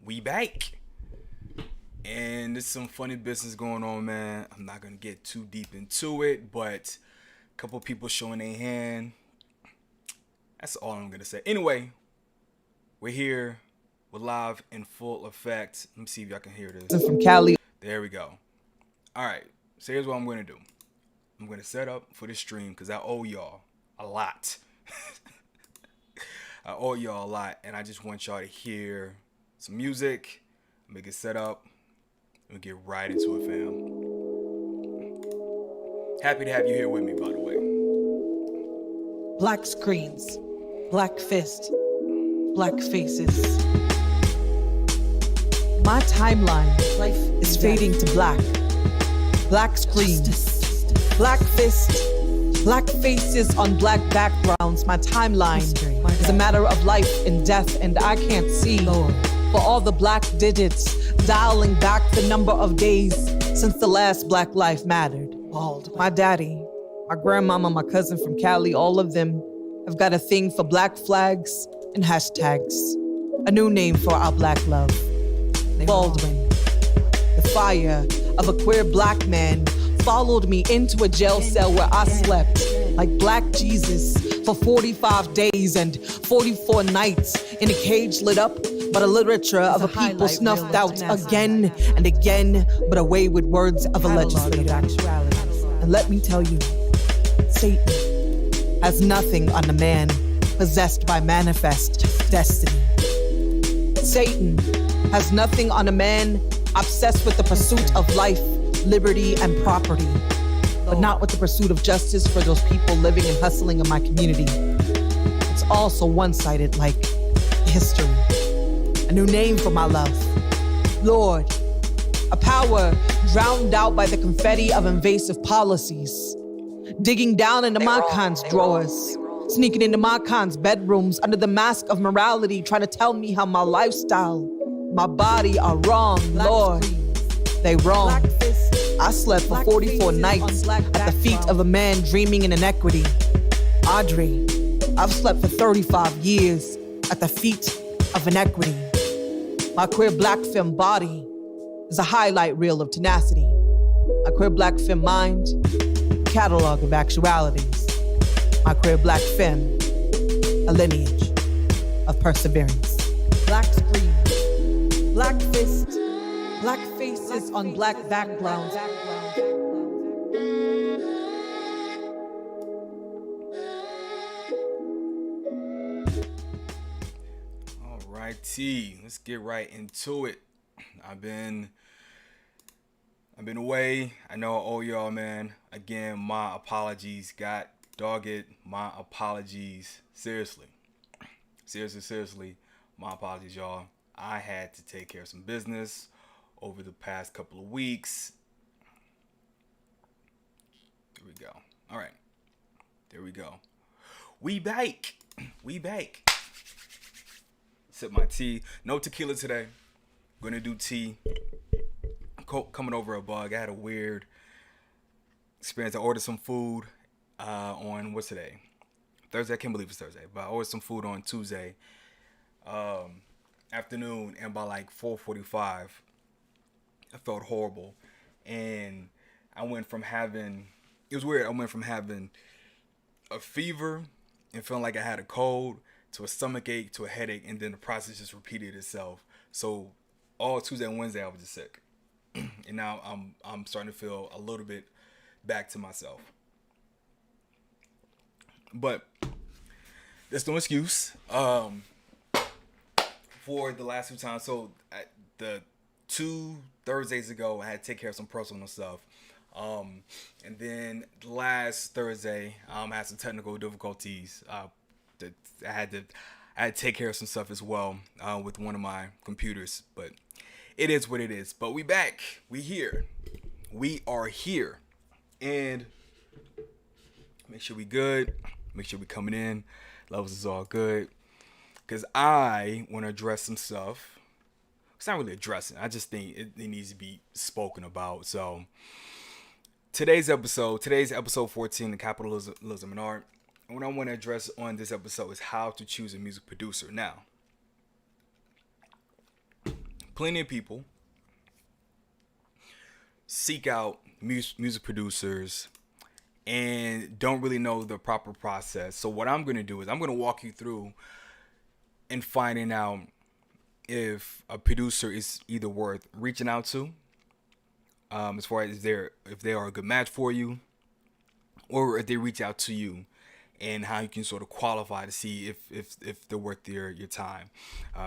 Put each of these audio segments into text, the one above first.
We back. And there's some funny business going on, man. I'm not gonna get too deep into it, but a couple people showing their hand. That's all I'm gonna say. Anyway, we're here. We're live in full effect. Let me see if y'all can hear this. From Cali. There we go. Alright, so here's what I'm gonna do. I'm gonna set up for this stream because I owe y'all a lot. I owe y'all a lot, and I just want y'all to hear some music, make it set up, and get right into it, fam. Happy to have you here with me, by the way. Black screens, black fist, black faces. My timeline is fading to black. Black screens, black fist, black faces on black backgrounds. My timeline is a matter of life and death, and I can't see for all the black digits dialing back the number of days since the last Black life mattered. My daddy, my grandmama, my cousin from Cali, all of them have got a thing for black flags and hashtags. A new name for our black love. Baldwin. The fire of a queer black man followed me into a jail cell where I slept like Black Jesus for 45 days and 44 nights in a cage lit up by the literature of a people snuffed out again and again, but away with words of a legislator. And let me tell you, Satan has nothing on a man possessed by manifest destiny. Satan has nothing on a man obsessed with the pursuit of life, liberty, and property, but not with the pursuit of justice for those people living and hustling in my community. It's also one-sided like history. A new name for my love. Lord, a power drowned out by the confetti of invasive policies. Digging down into my kind's drawers. Sneaking into my kind's bedrooms under the mask of morality, trying to tell me how my lifestyle, my body are wrong, Lord. They wrong. I slept for 44 nights at the feet of a man dreaming in inequity. Audrey, I've slept for 35 years at the feet of inequity. My queer black femme body is a highlight reel of tenacity. My queer black femme mind, a catalog of actualities. My queer black femme, a lineage of perseverance. Black screen, black fist, black faces on black backgrounds. Alrighty, let's get right into it. I've been away. I know I owe y'all, man. Again, my apologies. God dog it. My apologies. Seriously, my apologies, y'all. I had to take care of some business over the past couple of weeks. There we go. All right. There we go. We back. Sip my tea. No tequila today. Gonna do tea. Coming over a bug. I had a weird experience. I ordered some food on, what's today? Thursday. I can't believe it's Thursday. But I ordered some food on Tuesday afternoon. And by like 4:45, I felt horrible. And I went from having, it was weird. I went from having a fever and feeling like I had a cold to a stomach ache to a headache, and then the process just repeated itself. So all Tuesday and Wednesday I was just sick, and now I'm starting to feel a little bit back to myself. But there's no excuse for the last two times. So the 2 Thursdays ago, I had to take care of some personal stuff. And then last Thursday, I had some technical difficulties. I had to take care of some stuff as well with one of my computers. But it is what it is. But we back. We here. We are here. And make sure we good. Make sure we coming in. Levels is all good. Because I want to address some stuff. It's not really addressing. I just think it needs to be spoken about. So today's episode 14, the Capitalism and Art. And what I want to address on this episode is how to choose a music producer. Now, plenty of people seek out music producers and don't really know the proper process. So what I'm going to do is I'm going to walk you through and finding out if a producer is either worth reaching out to, as far as if they are a good match for you, or if they reach out to you, and how you can sort of qualify to see if they're worth your time.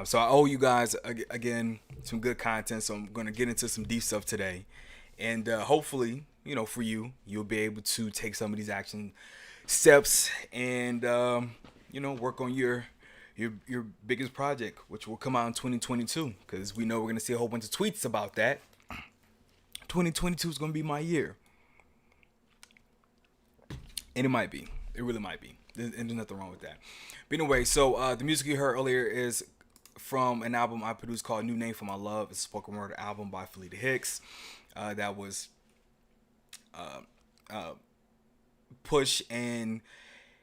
So I owe you guys again some good content. So I'm going to get into some deep stuff today, and hopefully, for you'll be able to take some of these action steps and work on your biggest project, which will come out in 2022, because we know we're going to see a whole bunch of tweets about that. 2022 is going to be my year. And it might be. It really might be. And there's nothing wrong with that. But anyway, so the music you heard earlier is from an album I produced called New Name for My Love. It's a spoken word album by Felita Hicks. That was pushed and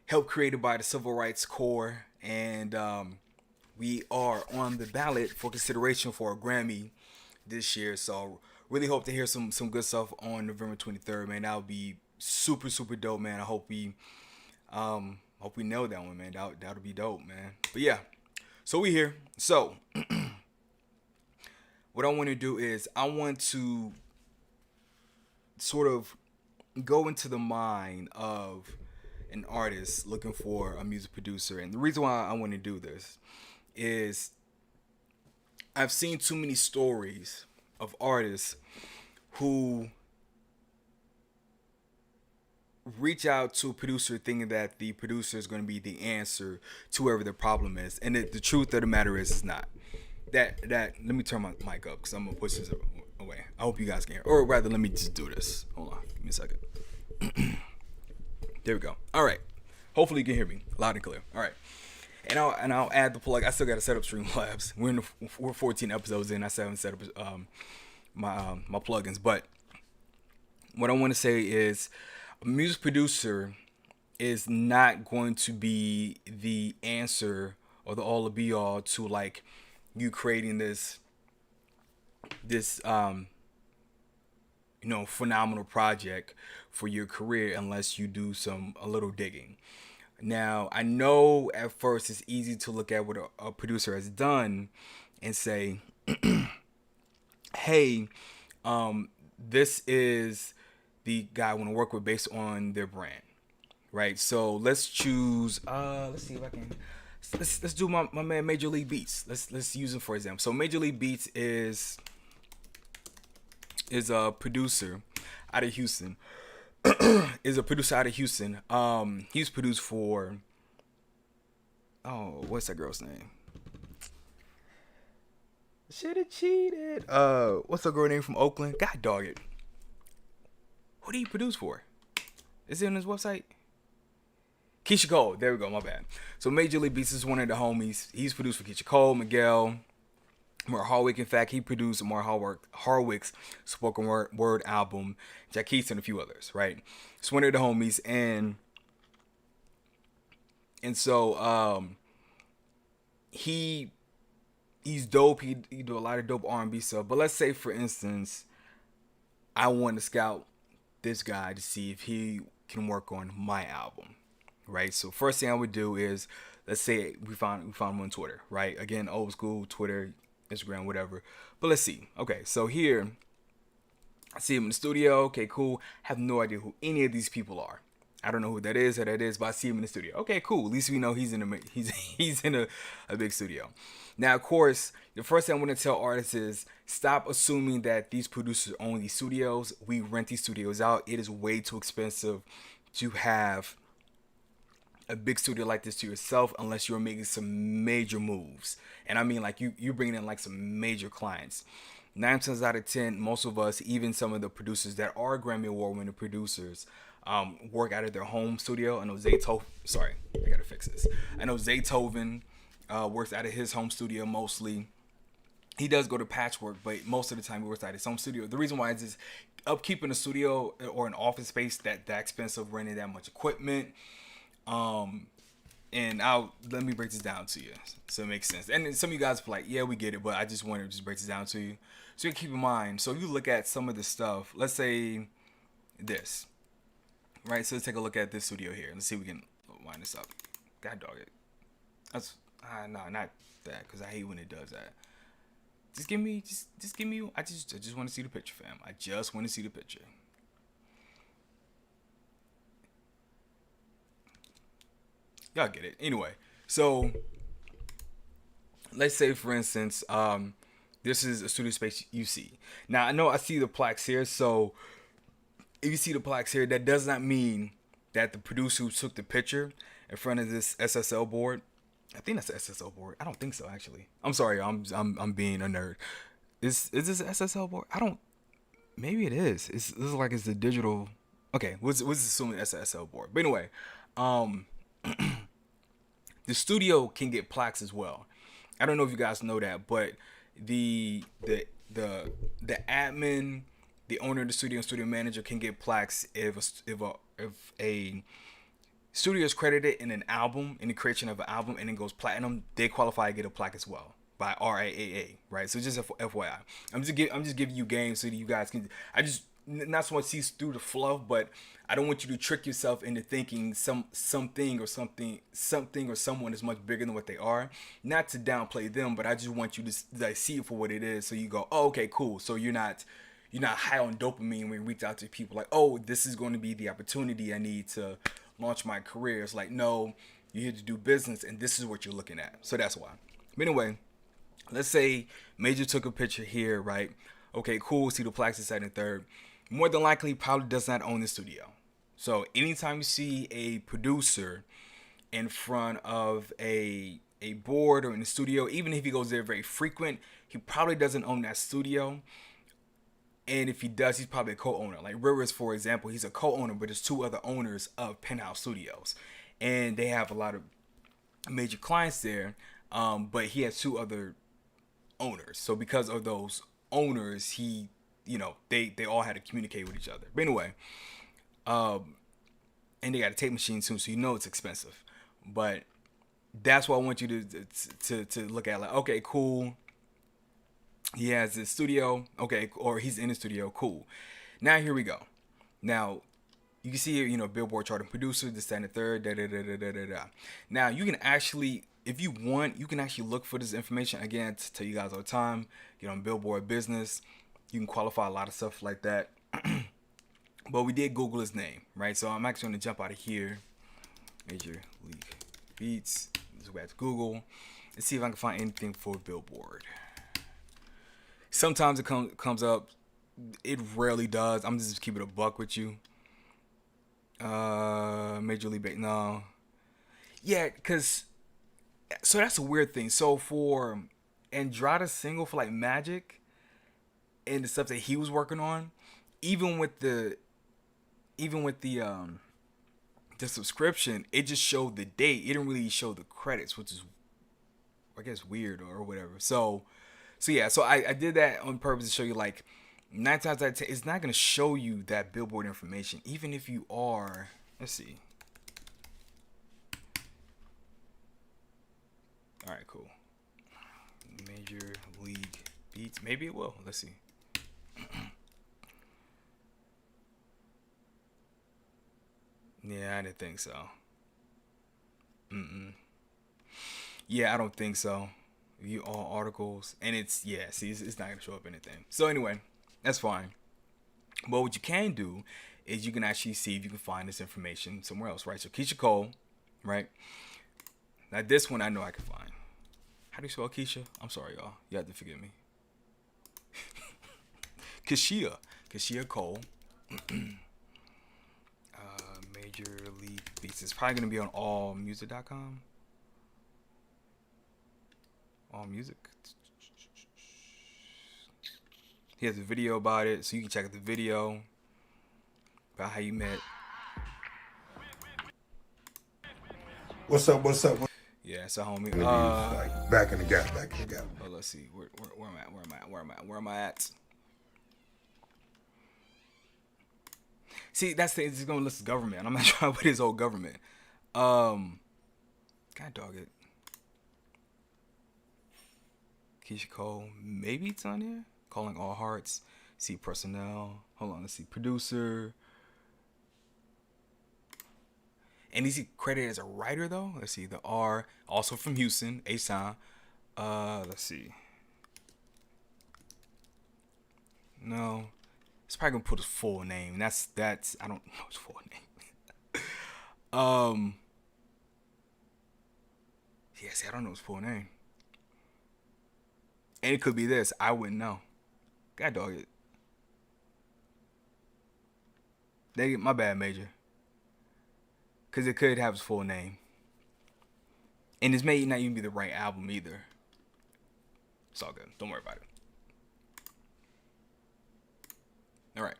helped created by the Civil Rights Corps. And we are on the ballot for consideration for a Grammy this year. So really hope to hear some good stuff on November 23rd, man. That would be super, super dope, man. I hope we nail that one, man. That'll be dope, man. But yeah, so we here. So what I want to do is I want to sort of go into the mind of an artist looking for a music producer. And the reason why I want to do this is I've seen too many stories of artists who reach out to a producer thinking that the producer is going to be the answer to whatever the problem is. And the truth of the matter is, it's not. That let me turn my mic up because I'm going to push this away. I hope you guys can hear. Or rather, let me just do this. Hold on. Give me a second. There we go. All right. Hopefully you can hear me loud and clear. All right. And I'll add the plug. I still got to set up Streamlabs. We're 14 episodes in. I still haven't set up my plugins. But what I want to say is, a music producer is not going to be the answer or the all be all to like you creating this phenomenal project for your career unless you do a little digging. Now, I know at first it's easy to look at what a producer has done and say, hey, this is the guy I want to work with based on their brand, right? So let's choose, let's see if I can, let's do my man Major League Beats. Let's use him for example. So Major League Beats is a producer out of Houston. He's produced for, what's that girl's name? Should have cheated. What's the girl name from Oakland? God dog it. Who did he produce for? Is it on his website? Keisha Cole. There we go. My bad. So Major League Beats is one of the homies. He's produced for Keisha Cole, Miguel, Mar Hardwick. In fact, he produced Mar Hardwick's spoken word album, Jackie's, and a few others. Right. It's one of the homies, and so he's dope. He do a lot of dope R&B stuff. But let's say, for instance, I want to scout this guy to see if he can work on my album, right? So first thing I would do is, let's say we found him on Twitter, right? Again, old school Twitter, Instagram, whatever. But let's see. Okay, so here I see him in the studio. Okay, cool. Have no idea who any of these people are. I don't know who that is, but I see him in the studio. Okay, cool. At least we know he's in a big studio. Now, of course, the first thing I want to tell artists is stop assuming that these producers own these studios. We rent these studios out. It is way too expensive to have a big studio like this to yourself unless you're making some major moves. And I mean, like you're bringing in like some major clients. 9 times out of 10, most of us, even some of the producers that are Grammy Award winning producers, work out of their home studio. I know Zaytoven works out of his home studio mostly. He does go to Patchwork, but most of the time he works out of his home studio. The reason why is just upkeeping a studio or an office space that expensive, renting that much equipment, And let me break this down to you so it makes sense. And some of you guys are like, yeah, we get it, but I just want to just break this down to you so you keep in mind. So if you look at some of this stuff, let's say this, right? So let's take a look at this studio here. Let's see if we can wind this up. God dog it. That's no, not that, because I hate when it does that. Just give me. I just want to see the picture, fam. I just want to see the picture. Y'all get it. Anyway, so let's say, for instance, this is a studio space you see. Now, I know I see the plaques here, so if you see the plaques here, that does not mean that the producer who took the picture in front of this SSL board, I think that's the SSL board. I don't think so, actually. I'm sorry, I'm being a nerd. Is this an SSL board? Maybe it is. This is like it's the digital. Okay, let's assume it's an SSL board. But anyway, the studio can get plaques as well. I don't know if you guys know that, but the admin, the owner of the studio, and studio manager can get plaques if a studio is credited in an album, in the creation of an album, and it goes platinum. They qualify to get a plaque as well by RIAA, right? So just FYI, I'm just giving you games so that you guys can. I just not so much see through the fluff, but I don't want you to trick yourself into thinking something or someone is much bigger than what they are. Not to downplay them, but I just want you to like see it for what it is. So you go, oh, okay, cool. So you're not high on dopamine when you reach out to people like, oh, this is going to be the opportunity I need to launch my career. It's like, no, you're here to do business, and this is what you're looking at. So that's why. But anyway, let's say Major took a picture here, right? Okay, cool. See the plaques inside and third. More than likely, probably does not own the studio. So anytime you see a producer in front of a board or in the studio, even if he goes there very frequent, he probably doesn't own that studio. And if he does, he's probably a co-owner. Like Rivers, for example, he's a co-owner, but there's two other owners of Penthouse Studios. And they have a lot of major clients there, but he has two other owners. So because of those owners, they all had to communicate with each other. But anyway, and they got a tape machine too, so it's expensive. But that's what I want you to look at. Like, okay, cool. He has his studio, okay, or he's in the studio, cool. Now here we go. Now you can see here, Billboard charting producer, this, that, and the third, da. Now you can actually, if you want, you can actually look for this information. Again, to tell you guys all the time, get on Billboard Business. You can qualify a lot of stuff like that. But we did Google his name, right? So I'm actually going to jump out of here. Major League Beats. Let's go back to Google and see if I can find anything for Billboard. Sometimes it comes up. It rarely does. I'm just keeping a buck with you. Major League Baseball. No. Yeah, because... So that's a weird thing. So for Andrada's single for like Magic and the stuff that he was working on, even with the subscription, it just showed the date. It didn't really show the credits, which is, I guess, weird or whatever. So yeah. So I did that on purpose to show you, like, 9 times out of 10, it's not going to show you that Billboard information, even if you are. Let's see. All right, cool. Major League Beats. Maybe it will. Let's see. Yeah, I didn't think so. Yeah, I don't think so. View all articles, and it's not gonna show up anything. So anyway, that's fine. But what you can do is you can actually see if you can find this information somewhere else, right? So Keisha Cole, right? Now this one I know I can find. How do you spell Keisha? I'm sorry, y'all. You have to forgive me. Keisha Cole. Major League Beats. It's probably gonna be on allmusic.com. Allmusic. He has a video about it, so you can check out the video about how you met. What's up? Yeah, so homie. Like back in the gap. Oh, let's see. Where am I at? See, that's the thing. It's going to list government. I'm not trying to put his whole government. God dog it. Keisha Cole, maybe it's on here. Calling All Hearts. See personnel. Hold on, let's see. Producer. And is he credited as a writer though? Let's see. The R, also from Houston, A-Sign. Let's see. No. It's probably gonna put his full name. That's I don't know his full name. Yeah, see, I don't know his full name. And it could be this. I wouldn't know. God dog it. My bad, Major. Because it could have his full name. And this may not even be the right album either. It's all good. Don't worry about it. Alright.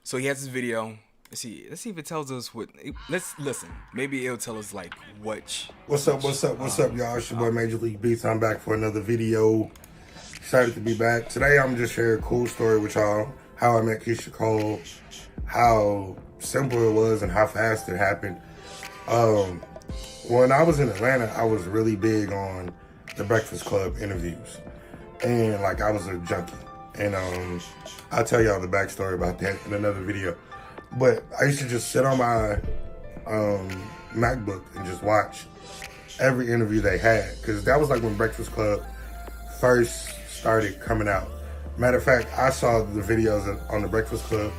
So he has this video. Let's see if it tells us what. Let's listen. Maybe it'll tell us like what. What's up, y'all? It's your boy Major League Beats. I'm back for another video. Excited to be back. Today I'm just sharing a cool story with y'all. How I met Keisha Cole. How simple it was and how fast it happened. When I was in Atlanta, I was really big on the Breakfast Club interviews. And like I was a junkie. And I'll tell y'all the backstory about that in another video. But I used to just sit on my MacBook and just watch every interview they had. Because that was like when Breakfast Club first started coming out. Matter of fact, I saw the videos on the Breakfast Club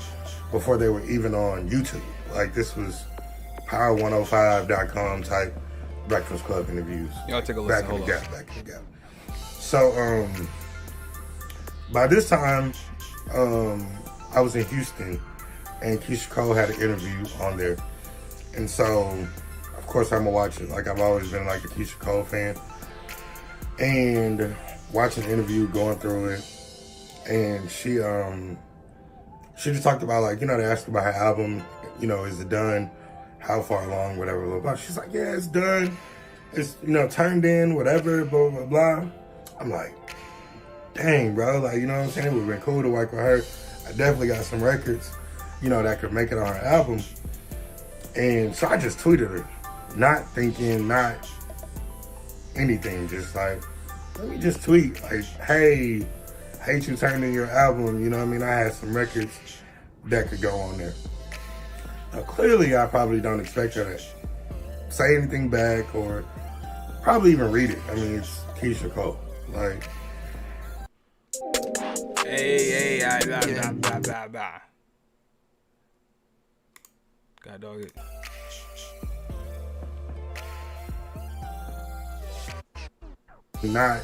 before they were even on YouTube. Like this was power105.com type Breakfast Club interviews. Y'all take a listen. Back in the gap. So by this time, I was in Houston and Keisha Cole had an interview on there. And so, of course, I'm gonna watch it. Like I've always been like a Keisha Cole fan. And watching the interview, going through it, and she just talked about like, they asked about her album, is it done? How far along, whatever, blah, blah. She's like, yeah, it's done. It's, turned in, whatever, blah, blah, blah. I'm like, dang, bro. Like, you know what I'm saying? It would have been cool to work with her. I definitely got some records, that could make it on her album. And so I just tweeted her, not thinking, not anything, just like, let me just tweet, like, hey, hate you turning in your album, I had some records that could go on there. Now, clearly, I probably don't expect her to say anything back or probably even read it. I mean, it's Keisha Cole. Like, hey, blah. God dog it. Not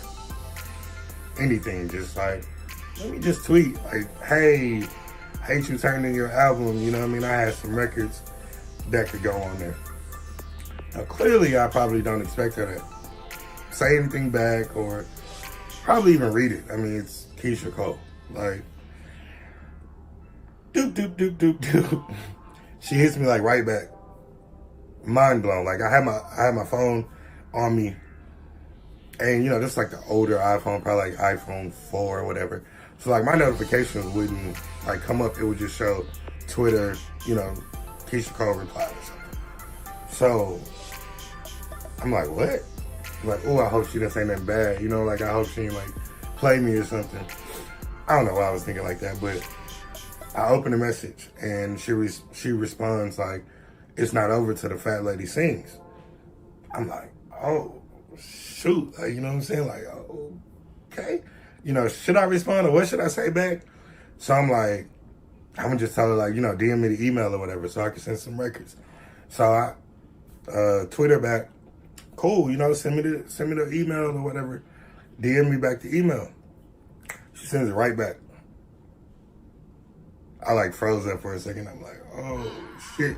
anything, just like, let me just tweet, like, hey, hate you turning in your album, I had some records that could go on there. Now, clearly, I probably don't expect her to say anything back or probably even read it. I mean, it's Keisha Cole. Like, doop. She hits me like right back. Mind blown. Like I had my phone on me. And this is like the older iPhone, probably like iPhone 4 or whatever. So like my notifications wouldn't like come up. It would just show Twitter, Keisha Cole replied or something. So I'm like, what? I'm like, oh, I hope she didn't say nothing bad. Like I hope she didn't like play me or something. I don't know why I was thinking like that, but I opened the message and she responds like, it's not over till the fat lady sings. I'm like, oh, shoot. Like, you know what I'm saying? Like, oh, okay. Should I respond or what should I say back? So I'm like, I'm gonna just tell her like, DM me the email or whatever so I can send some records. So I tweet her back, cool, send me the email or whatever. DM me back the email. She sends it right back. I like froze up for a second. I'm like, oh shit.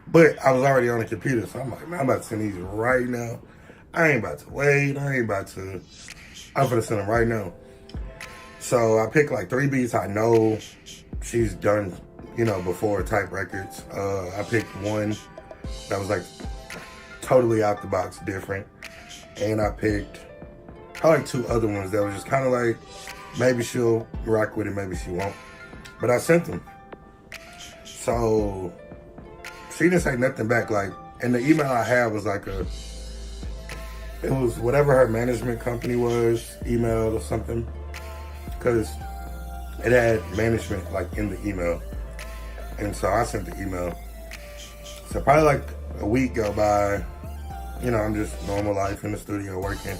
But I was already on the computer, so I'm like, man, I'm about to send these right now. I ain't about to wait. I'm gonna send them right now. So I picked like 3 beats I know she's done, before type records. I picked one that was like totally out the box different. And I picked probably 2 other ones that was just kind of like, maybe she'll rock with it, maybe she won't. But I sent them. So she didn't say nothing back. Like, and the email I had was like it was whatever her management company was, email or something, because it had management like in the email. And so I sent the email. So probably like a week go by, you know, I'm just normal life in the studio working.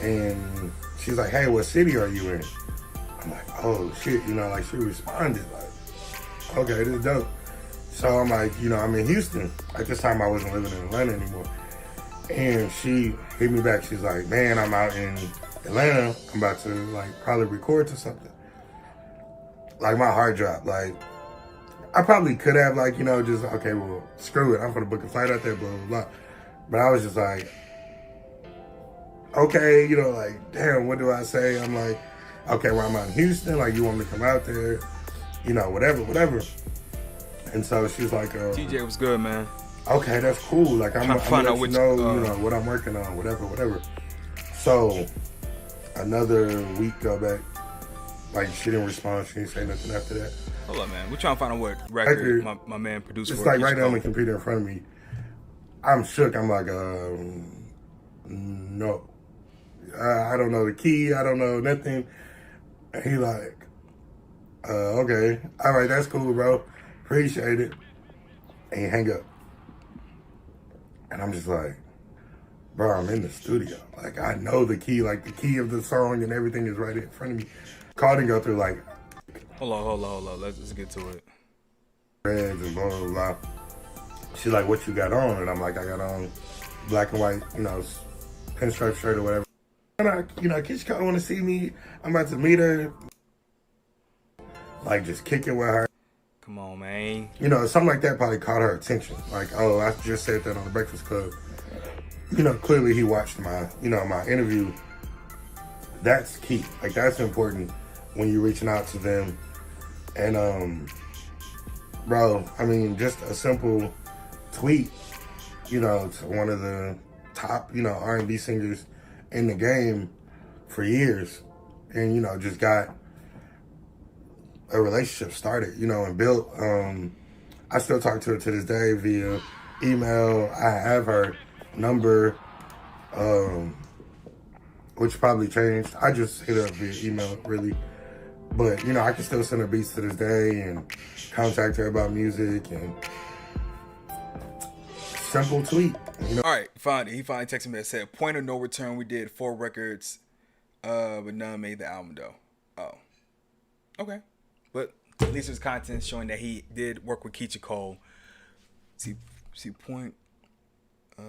And she's like, hey, what city are you in? I'm like, oh shit, you know, like she responded like, okay, this is dope. So I'm like, you know, I'm in Houston. At this time I wasn't living in Atlanta anymore. And she hit me back, she's like, man, I'm out in Atlanta. I'm about to like probably record to something. Like my heart dropped. Like I probably could have like, you know, just, okay, well, screw it. I'm gonna book a flight out there, blah, blah, blah. But I was just like, okay, you know, like, damn, what do I say? I'm like, okay, well, I'm out in Houston. Like, you want me to come out there? You know, whatever. And so she's like, TJ was good, man. Okay, that's cool. Like, I'm find out you which, know, you know, what I'm working on, whatever. So another week go back. Like, she didn't respond. She didn't say nothing after that. Hold up, man. We're trying to find out what record my man produced. It's like right now on the computer in front of me. I'm shook. I'm like, no. I don't know the key. I don't know nothing. And he like, okay. All right, that's cool, bro. Appreciate it. And he hang up. And I'm just like, bro, I'm in the studio. Like, I know the key. Like, the key of the song and everything is right in front of me. Called and go through, like... Hold on. Let's get to it. Reds and blah, blah, blah. She's like, what you got on? And I'm like, I got on black and white, you know, pinstripe shirt or whatever. And I, you know, Keisha Cole want to see me. I'm about to meet her. Like, just kicking with her. Come on, man. You know, something like that probably caught her attention. Like, oh, I just said that on the Breakfast Club. You know, clearly he watched my, you know, my interview. That's key. Like, that's important when you're reaching out to them. And, bro, I mean, just a simple tweet, you know, to one of the top, you know, R&B singers in the game for years. And, you know, just got a relationship started, you know, and built. I still talk to her to this day via email. I have her number, which probably changed. I just hit her up via email, really. But, you know, I can still send her beats to this day and contact her about music and simple tweet. You know? All right, he finally texted me and said, point of no return, we did 4 records, but none made the album, though. Oh. Okay. But at least there's content showing that he did work with Keisha Cole. See point of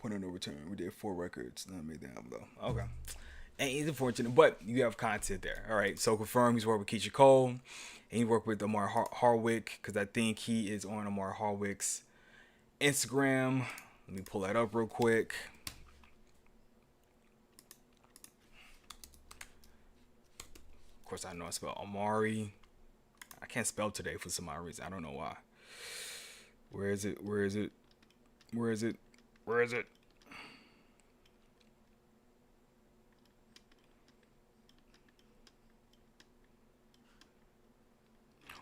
no return, we did 4 records, none made the album, though. Okay. And he's unfortunate, but you have content there. All right, so confirm he's worked with Keisha Cole, and he worked with Amar Hardwick, because I think he is on Amar Hardwick's Instagram. Let me pull that up real quick. Of course, I know I spell Amari. I can't spell today for some odd reason. I don't know why. Where is it?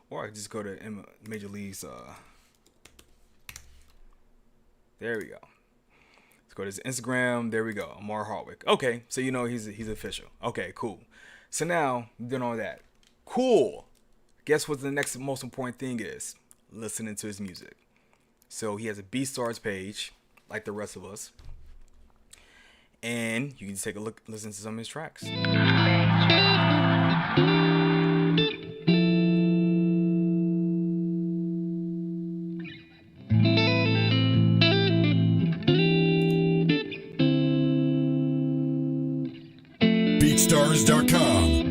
Or I just go to Major League's. There we go. Let's go to his Instagram. There we go. Amar Hardwick. Okay, so you know he's official. Okay, cool. So now we've done all that. Cool. Guess what the next most important thing is? Listening to his music. So he has a BeatStars page, like the rest of us, and you can just take a look, listen to some of his tracks. BeatStars.com.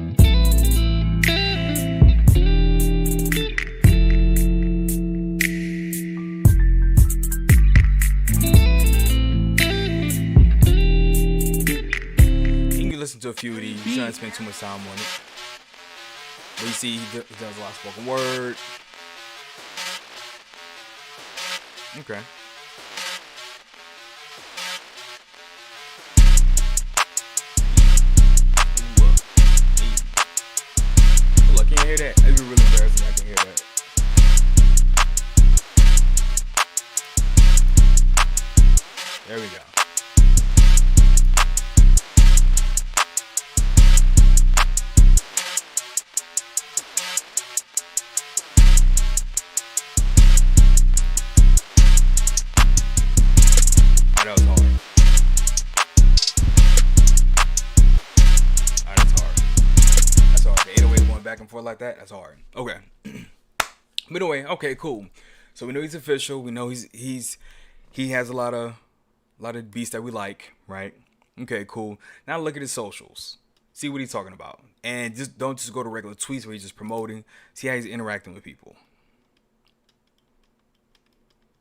Listen to a few of these. You don't spend too much time on it. But you see, he does a lot of spoken word. Okay. Ooh, look, can you hear that? That'd be really embarrassing. I can hear that. There we go. back and forth like that, that's hard. Okay. But anyway, okay, cool. So we know he's official. We know he has a lot of beats that we like, right? Okay, cool. Now look at his socials. See what he's talking about. And just don't just go to regular tweets where he's just promoting. See how he's interacting with people.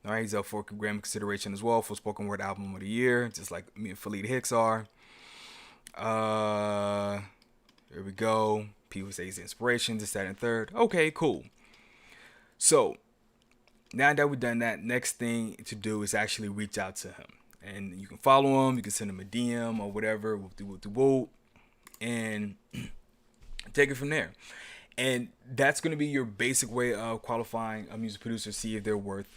All right, he's up for Grammy consideration as well for Spoken Word Album of the Year, just like me and Philita Hicks are. Here we go. People say he's inspiration, this, that, and third. Okay, cool. So now that we've done that, next thing to do is actually reach out to him. And you can follow him, you can send him a DM or whatever, and take it from there. And that's going to be your basic way of qualifying a music producer, see if they're worth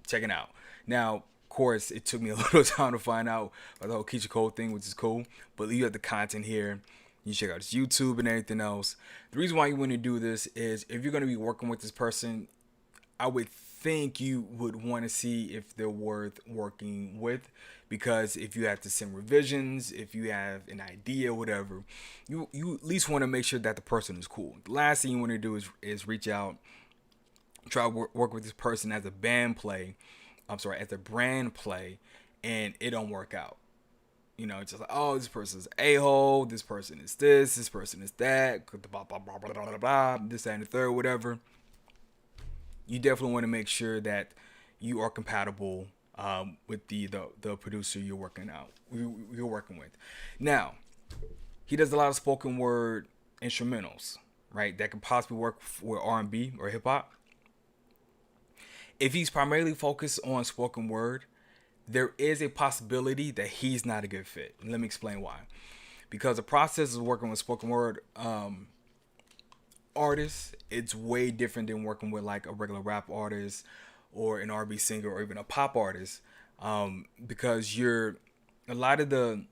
checking out. Now, of course, it took me a little time to find out about the whole Keisha Cole thing, which is cool. But you have the content here. You check out his YouTube and everything else. The reason why you want to do this is if you're going to be working with this person, I would think you would want to see if they're worth working with, because if you have to send revisions, if you have an idea, whatever, you at least want to make sure that the person is cool. The last thing you want to do is reach out, try to work with this person as a brand play, and it don't work out. You know, it's just like, oh, this person's a-hole, this person is this person is that, blah, blah, blah, blah, blah, blah, blah, this, that, and the third, whatever. You definitely want to make sure that you are compatible with the producer you're working with. Now, he does a lot of spoken word instrumentals, right? That could possibly work with R&B or hip hop. If he's primarily focused on spoken word, there is a possibility that he's not a good fit. And let me explain why. Because the process of working with spoken word artists, it's way different than working with like a regular rap artist or an R&B singer or even a pop artist. Because a lot of the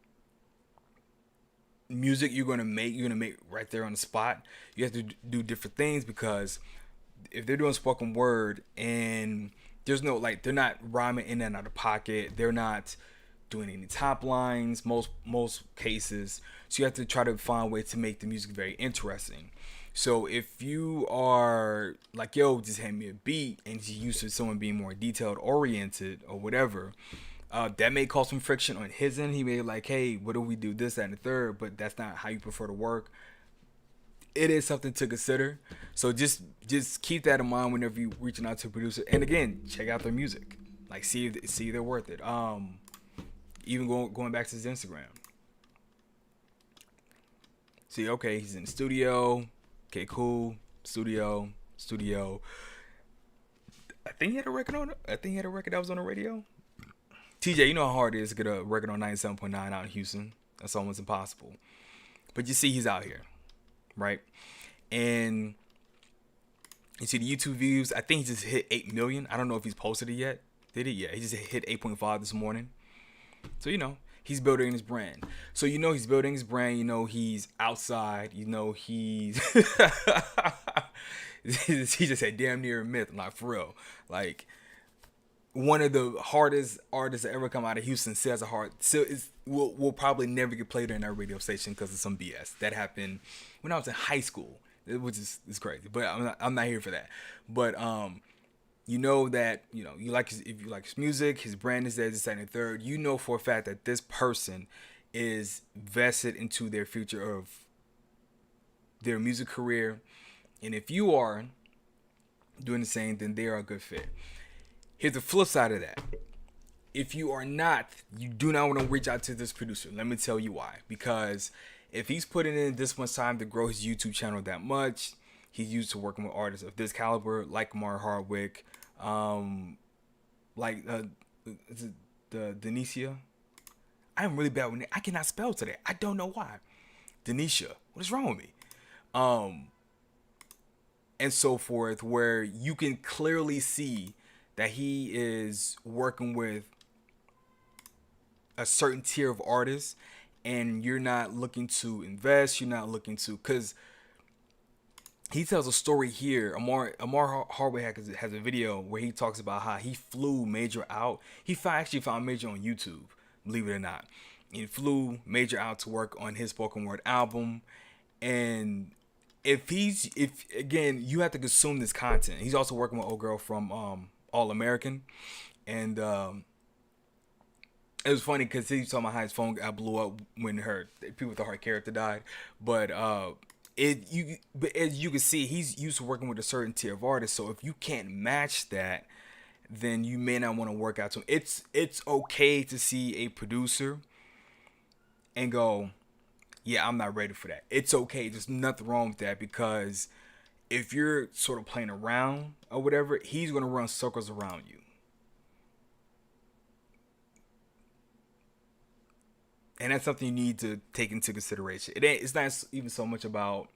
music you're gonna make right there on the spot. You have to do different things, because if they're doing spoken word and there's no, like, they're not rhyming in and out of pocket, they're not doing any top lines most cases, so you have to try to find a way to make the music very interesting. So if you are like, yo, just hand me a beat, and you're used to someone being more detailed oriented or whatever, that may cause some friction on his end. He may be like, hey, what do we do, this, that, and the third, but that's not how you prefer to work. It is something to consider. So just keep that in mind whenever you're reaching out to a producer. And again, check out their music. Like, see if they're worth it. Even going back to his Instagram. See, okay, he's in the studio. Okay, cool. Studio. I think he had a record that was on the radio. TJ, you know how hard it is to get a record on 97.9 out in Houston. That's almost impossible. But you see, he's out here. Right? And you see the YouTube views, I think he just hit 8 million. I don't know if he's posted it yet. Did he? Yeah, he just hit 8.5 this morning. So, you know, he's building his brand. So, you know, he's building his brand. You know, he's outside. You know, he's he just said damn near a myth. I'm like, for real. Like, one of the hardest artists to ever come out of Houston will probably never get played on our radio station because of some BS that happened when I was in high school, which is crazy. But I'm not here for that. But you know that, you know, if you like his music, his brand is there, this, that, and the third. You know for a fact that this person is vested into their future of their music career, and if you are doing the same, then they are a good fit. Here's the flip side of that. If you are not, you do not want to reach out to this producer. Let me tell you why. Because if he's putting in this much time to grow his YouTube channel that much, he's used to working with artists of this caliber, like Mar Hardwick, like the Denisha. I'm really bad with names. I cannot spell today. I don't know why. Denisha. What is wrong with me? And so forth, where you can clearly see that he is working with a certain tier of artists, and you're not looking to invest, you're not looking to, because he tells a story here. Amar Hardwick has a video where he talks about how he flew Major out. He actually found Major on YouTube, believe it or not. He flew Major out to work on his spoken word album, and if again, you have to consume this content. He's also working with old girl from All American, and it was funny because he was talking about how his phone got blew up when her people thought her character died, but but as you can see, he's used to working with a certain tier of artists. So if you can't match that, then you may not want to work out to him. It's okay to see a producer and go, yeah, I'm not ready for that. It's okay. There's nothing wrong with that, because if you're sort of playing around or whatever, he's gonna run circles around you. And that's something you need to take into consideration. It's not even so much about.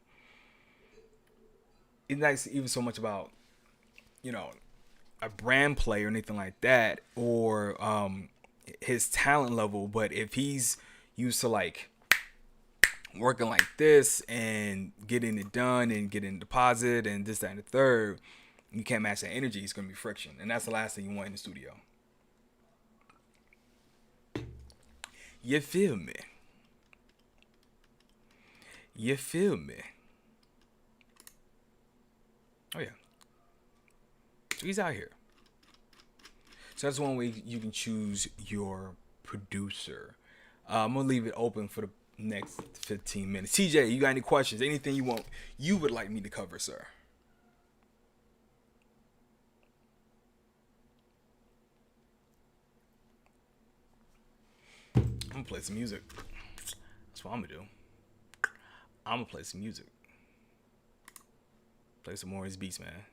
It's not even so much about, you know, a brand play or anything like that, or his talent level. But if he's used to like working like this and getting it done and getting deposit and this, that, and the third, you can't match that energy. It's gonna be friction, and that's the last thing you want in the studio. You feel me? You feel me? Oh yeah. So he's out here. So that's one way you can choose your producer. I'm gonna leave it open for the next 15 minutes. TJ, you got any questions? Anything you would like me to cover, sir? I'm gonna play some music. That's what I'm gonna do. I'm gonna play some music. Play some more of his beats, man.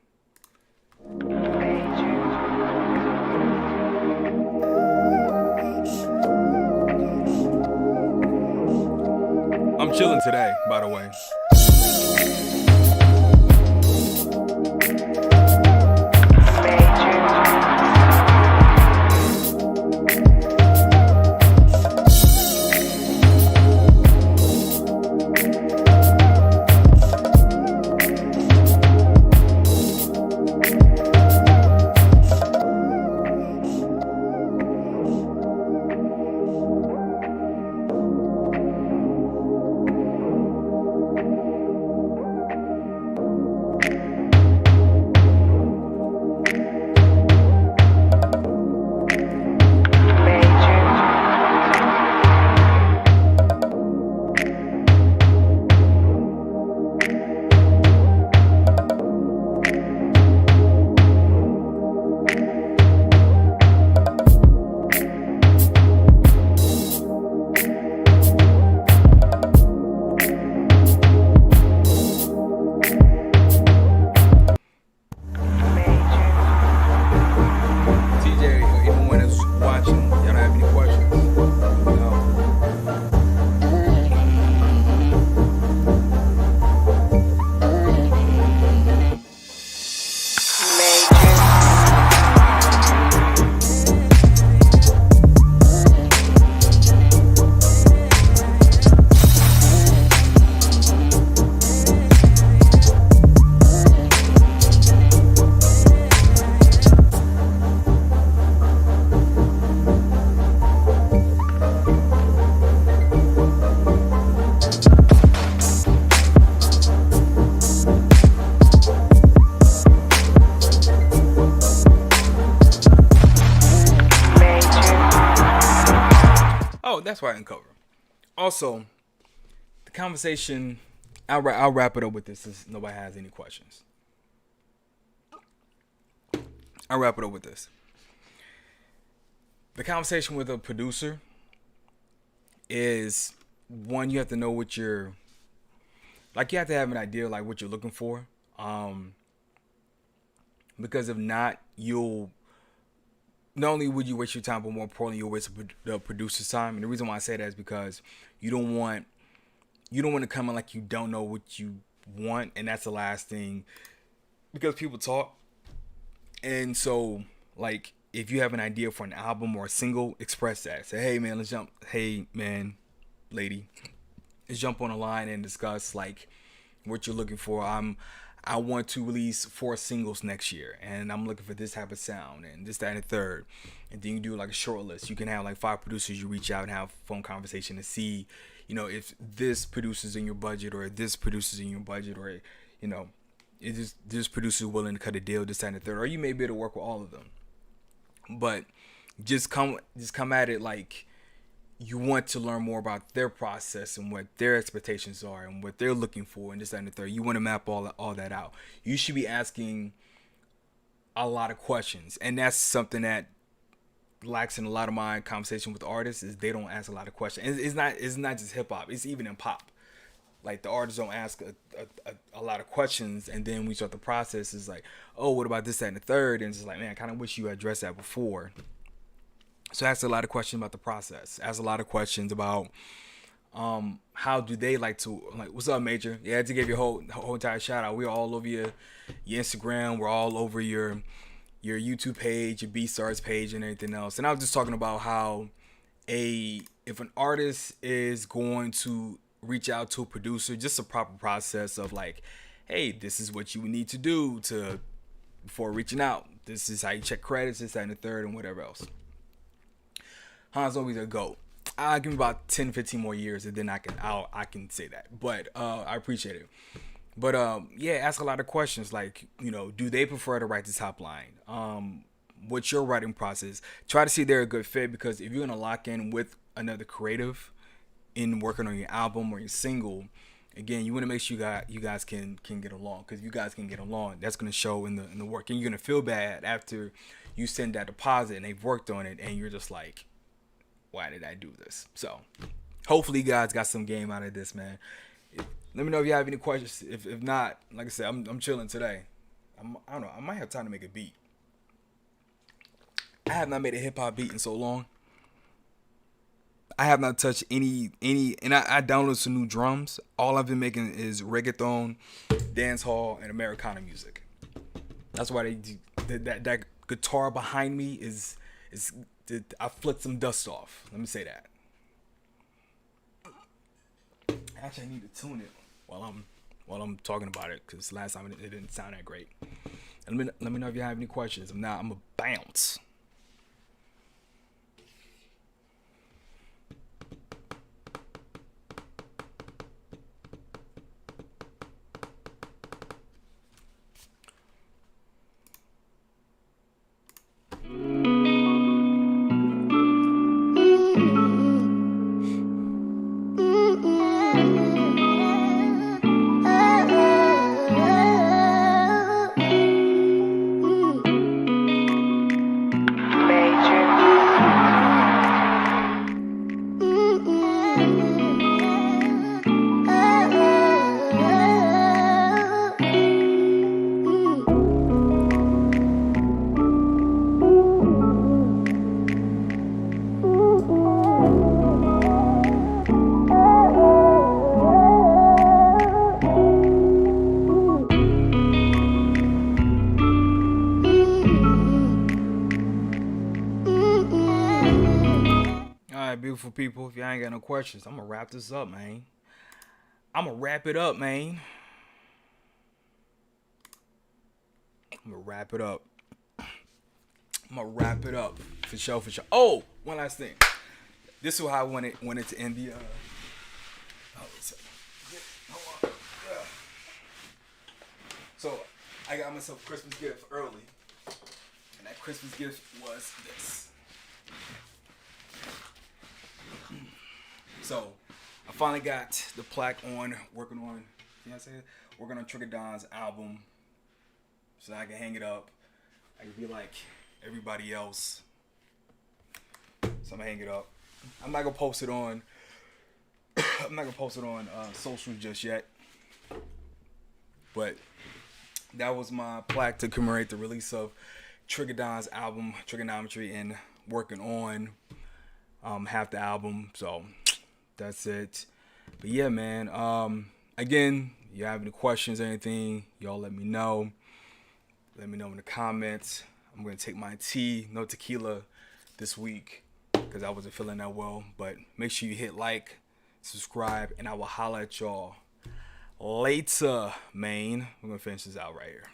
I'm chilling today, by the way. That's why I didn't cover. Also, the conversation, I'll wrap it up with this since nobody has any questions. I'll wrap it up with this. The conversation with a producer is, one, you have to know what you're, like, you have to have an idea like what you're looking for. Because if not, not only would you waste your time, but more importantly, you'll waste the producer's time. And the reason why I say that is because you don't want to come in like you don't know what you want, and that's the last thing. Because people talk, and so like if you have an idea for an album or a single, express that. Say, hey man, let's jump. Hey man, lady, let's jump on a line and discuss like what you're looking for. I want to release 4 singles next year, and I'm looking for this type of sound and this, that, and the third. And then you do like a short list. You can have like 5 producers you reach out and have a phone conversation to see, if this producer's in your budget, or this producer's in your budget, or is this producer willing to cut a deal, this, that, and the third, or you may be able to work with all of them. But just come at it like you want to learn more about their process and what their expectations are and what they're looking for and this, that, and the third. You want to map all that out. You should be asking a lot of questions, and that's something that lacks in a lot of my conversation with artists, is they don't ask a lot of questions. It's not just hip hop, it's even in pop. Like, the artists don't ask a lot of questions, and then we start the process, is like, oh, what about this, that, and the third? And it's just like, man, I kind of wish you addressed that before. So ask a lot of questions about the process. Ask a lot of questions about how do they like to, like, what's up, Major? Yeah, I had to give you a whole entire shout out. We're all over your Instagram. We're all over your YouTube page, your BStars page, and everything else. And I was just talking about how if an artist is going to reach out to a producer, just a proper process of like, hey, this is what you need to do before reaching out. This is how you check credits, this, that, and the third, and whatever else. Han's always a GOAT. I'll give him about 10, 15 more years, and then I can say that. But I appreciate it. But yeah, ask a lot of questions like, do they prefer to write the top line? What's your writing process? Try to see they're a good fit, because if you're gonna lock in with another creative in working on your album or your single, again, you want to make sure you guys can get along, because if you guys can get along, that's gonna show in the work, and you're gonna feel bad after you send that deposit and they've worked on it, and you're just like, why did I do this? So hopefully you guys got some game out of this, man. Let me know if you have any questions. If not, like I said, I'm chilling today. I don't know. I might have time to make a beat. I have not made a hip hop beat in so long. I have not touched any, and I downloaded some new drums. All I've been making is reggaeton, dance hall, and Americana music. That's why that guitar behind me is I flicked some dust off. Let me say that. Actually, I need to tune it while I'm talking about it, because last time it didn't sound that great. And let me know if you have any questions. If not, I'm gonna bounce. Beautiful people, if y'all ain't got no questions, I'm gonna wrap this up, man. I'm gonna wrap it up, man. I'm gonna wrap it up. For sure. Oh, one last thing. This is how I wanted to end the hold on. Yeah. So I got myself a Christmas gift early, and that Christmas gift was this. So I finally got the plaque working on Trigger Don's album, so I can hang it up. I can be like everybody else. So I'm gonna hang it up. I'm not gonna post it on social just yet. But that was my plaque to commemorate the release of Trigger Don's album, Trigonometry, and working on half the album. So that's it. But yeah, man. Again, you have any questions or anything, y'all let me know. Let me know in the comments. I'm gonna take my tea, no tequila, this week, because I wasn't feeling that well. But make sure you hit like, subscribe, and I will holler at y'all later, man. We're gonna finish this out right here.